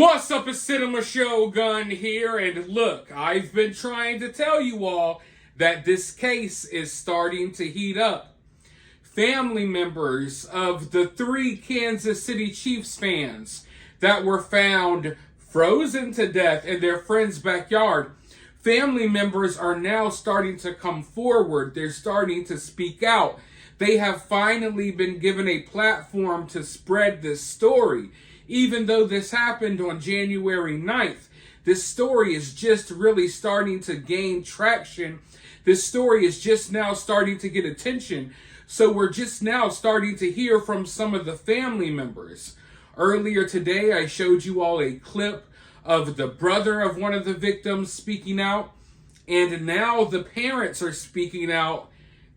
What's up, it's CinemaShogun here, and look, I've been trying to tell you all that this case is starting to heat up. Family members of the 3 Kansas City Chiefs fans that were found frozen to death in their friend's backyard, family members are now starting to come forward. They're starting to speak out. They have finally been given a platform to spread this story. Even though this happened on January 9th, this story is just really starting to gain traction. This story is just now starting to get attention. So we're just now starting to hear from some of the family members. Earlier today, I showed you all a clip of the brother of one of the victims speaking out. And now the parents are speaking out.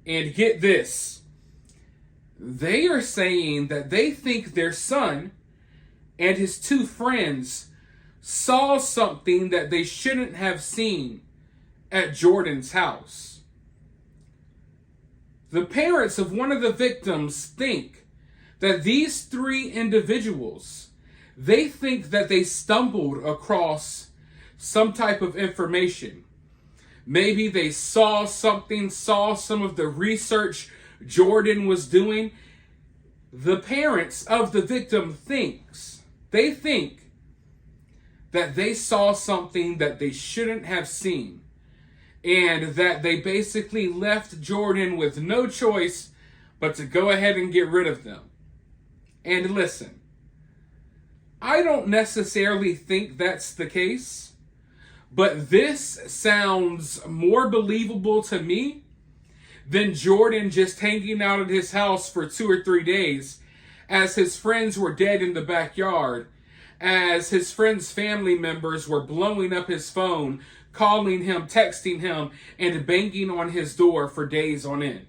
And get this. They are saying that they think their son and his 2 friends saw something that they shouldn't have seen at Jordan's house. The parents of one of the victims think that these 3 individuals, they think that they stumbled across some type of information. Maybe they saw something, saw some of the research Jordan was doing. The parents of the victim they think that they saw something that they shouldn't have seen, and that they basically left Jordan with no choice but to go ahead and get rid of them. And listen, I don't necessarily think that's the case, but this sounds more believable to me than Jordan just hanging out at his house for 2 or 3 days as his friends were dead in the backyard, as his friends' family members were blowing up his phone, calling him, texting him, and banging on his door for days on end.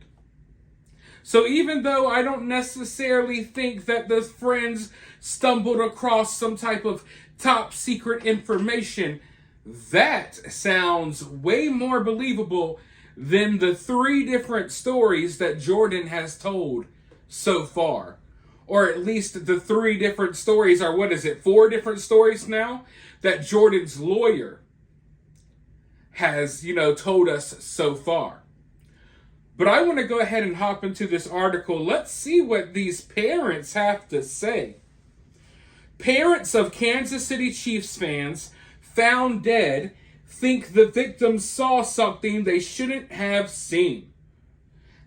So even though I don't necessarily think that the friends stumbled across some type of top secret information, that sounds way more believable than the 3 different stories that Jordan has told so far. Or at least the 3 different stories are, 4 different stories now that Jordan's lawyer has, told us so far. But I want to go ahead and hop into this article. Let's see what these parents have to say. Parents of Kansas City Chiefs fans found dead think the victims saw something they shouldn't have seen.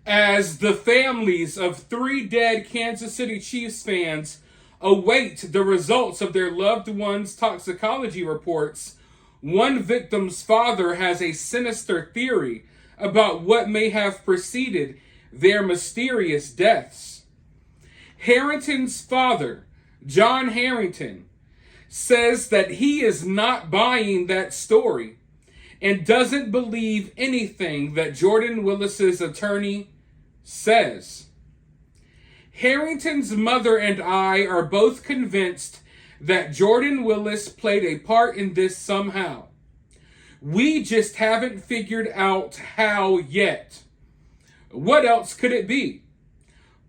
As the families of 3 dead Kansas City Chiefs fans await the results of their loved ones' toxicology reports, one victim's father has a sinister theory about what may have preceded their mysterious deaths. Harrington's father, John Harrington, says that he is not buying that story and doesn't believe anything that Jordan Willis's attorney says. Harrington's mother and I are both convinced that Jordan Willis played a part in this somehow. We just haven't figured out how yet. What else could it be?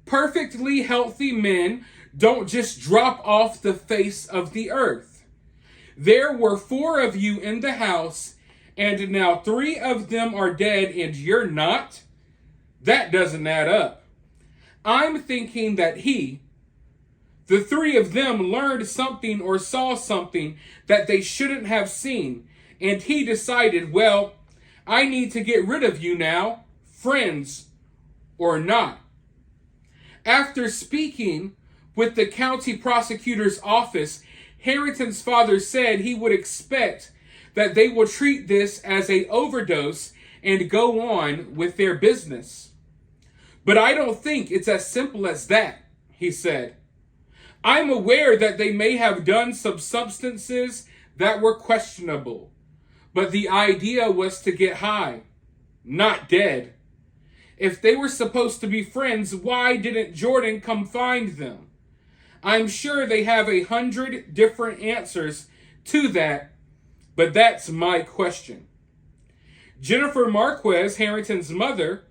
Perfectly healthy men don't just drop off the face of the earth. There were 4 of you in the house, and now 3 of them are dead and you're not? That doesn't add up. I'm thinking that the 3 of them learned something or saw something that they shouldn't have seen, and he decided, well, I need to get rid of you now, friends or not. After speaking with the county prosecutor's office, Harrington's father said he would expect that they will treat this as an overdose and go on with their business. But I don't think it's as simple as that, he said. I'm aware that they may have done some substances that were questionable, but the idea was to get high, not dead. If they were supposed to be friends, why didn't Jordan come find them? I'm sure they have 100 different answers to that, but that's my question. Jennifer Marquez, Harrington's mother,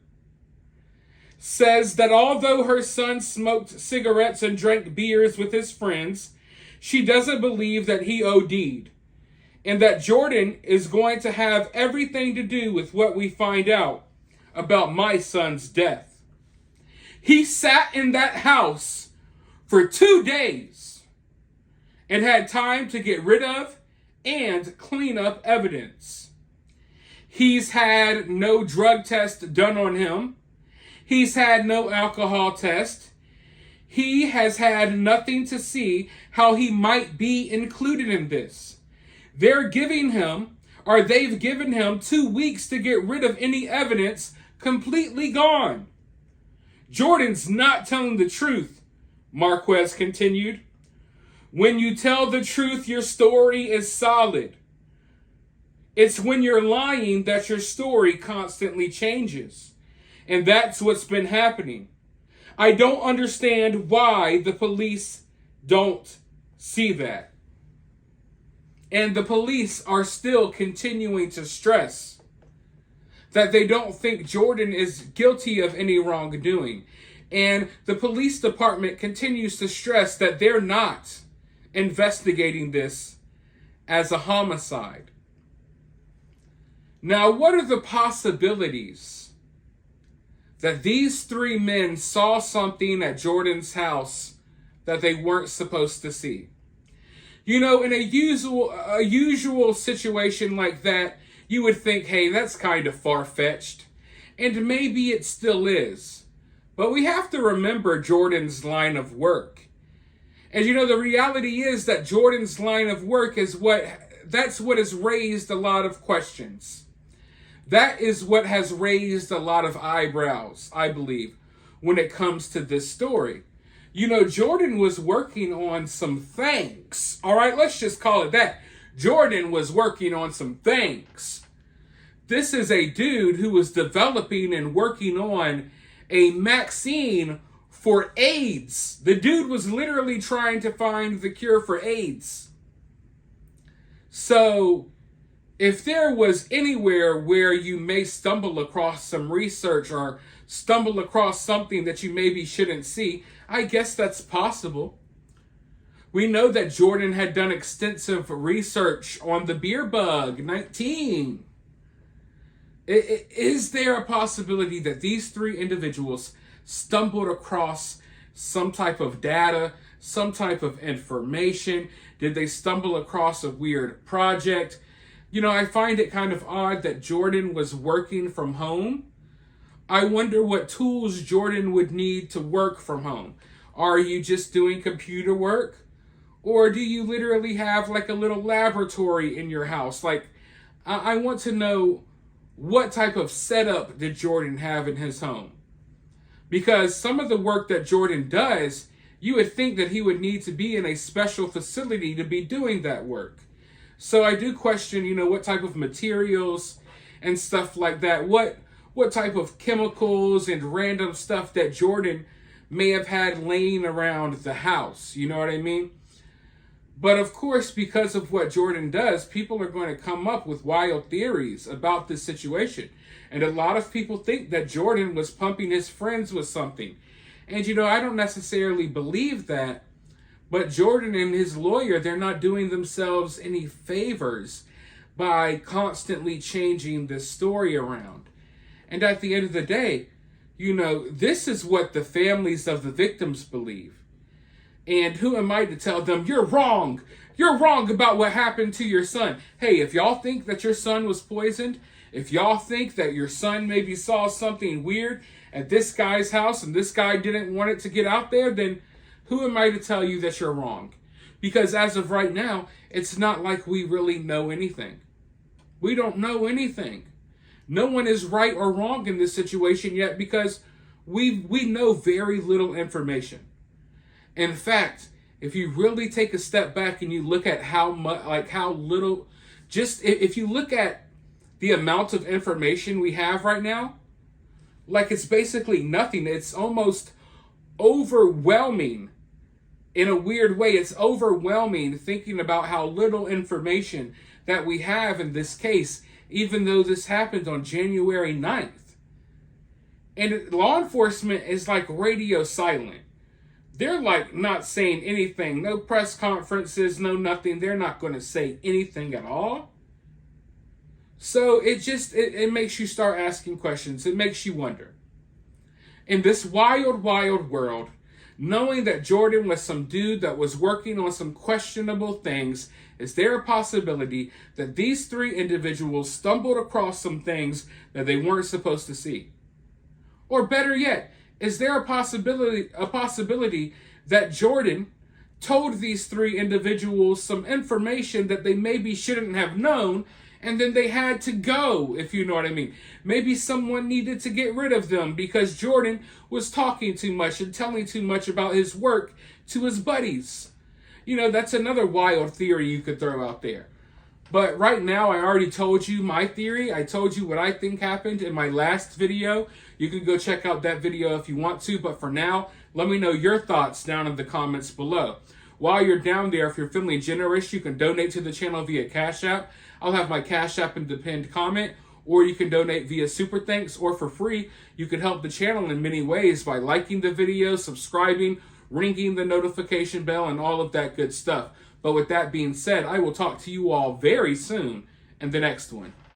says that although her son smoked cigarettes and drank beers with his friends, She doesn't believe that he OD'd, and that Jordan is going to have everything to do with what we find out about my son's death. He sat in that house for 2 days and had time to get rid of and clean up evidence. He's had no drug test done on him. He's had no alcohol test. He has had nothing to see how he might be included in this. They've given him 2 weeks to get rid of any evidence completely gone. Jordan's not telling the truth, Marquez continued. When you tell the truth, your story is solid. It's when you're lying that your story constantly changes. And that's what's been happening. I don't understand why the police don't see that. And the police are still continuing to stress that they don't think Jordan is guilty of any wrongdoing. And the police department continues to stress that they're not investigating this as a homicide. Now, what are the possibilities that these 3 men saw something at Jordan's house that they weren't supposed to see? You know, in a usual situation like that, you would think, hey, that's kind of far-fetched. And maybe it still is. But we have to remember Jordan's line of work. And you know, the reality is that Jordan's line of work is what has raised a lot of questions. That is what has raised a lot of eyebrows, I believe, when it comes to this story. You know, Jordan was working on some things. All right, let's just call it that. Jordan was working on some things. This is a dude who was developing and working on a vaccine for AIDS. The dude was literally trying to find the cure for AIDS. So, if there was anywhere where you may stumble across some research or stumble across something that you maybe shouldn't see, I guess that's possible. We know that Jordan had done extensive research on the beer bug 19. Is there a possibility that these 3 individuals stumbled across some type of data, some type of information? Did they stumble across a weird project? You know, I find it kind of odd that Jordan was working from home. I wonder what tools Jordan would need to work from home. Are you just doing computer work? Or do you literally have like a little laboratory in your house? Like, I want to know, what type of setup did Jordan have in his home? Because some of the work that Jordan does, you would think that he would need to be in a special facility to be doing that work. So I do question, you know, what type of materials and stuff like that. What type of chemicals and random stuff that Jordan may have had laying around the house. You know what I mean? But of course, because of what Jordan does, people are going to come up with wild theories about this situation. And a lot of people think that Jordan was pumping his friends with something. And, you know, I don't necessarily believe that. But Jordan and his lawyer, they're not doing themselves any favors by constantly changing this story around. And at the end of the day, you know, this is what the families of the victims believe. And who am I to tell them, you're wrong. You're wrong about what happened to your son. Hey, if y'all think that your son was poisoned, if y'all think that your son maybe saw something weird at this guy's house and this guy didn't want it to get out there, then who am I to tell you that you're wrong? Because as of right now, it's not like we really know anything. We don't know anything. No one is right or wrong in this situation yet because we know very little information. In fact, if you really take a step back and you look at how little, just if you look at the amount of information we have right now, like it's basically nothing. It's almost overwhelming in a weird way. It's overwhelming thinking about how little information that we have in this case, even though this happened on January 9th. And law enforcement is like radio silent. they're like not saying anything. No press conferences, no nothing. They're not going to say anything at all. So it makes you start asking questions. It makes you wonder. In this wild, wild world, knowing that Jordan was some dude that was working on some questionable things, is there a possibility that these three individuals stumbled across some things that they weren't supposed to see? Or better yet, is there a possibility that Jordan told these three individuals some information that they maybe shouldn't have known, and then they had to go, if you know what I mean? Maybe someone needed to get rid of them because Jordan was talking too much and telling too much about his work to his buddies. You know, that's another wild theory you could throw out there. But right now, I already told you my theory. I told you what I think happened in my last video. You can go check out that video if you want to. But for now, let me know your thoughts down in the comments below. While you're down there, if you're feeling generous, you can donate to the channel via Cash App. I'll have my Cash App in the pinned comment. Or you can donate via Super Thanks. Or for free, you can help the channel in many ways by liking the video, subscribing, ringing the notification bell, and all of that good stuff. But with that being said, I will talk to you all very soon in the next one.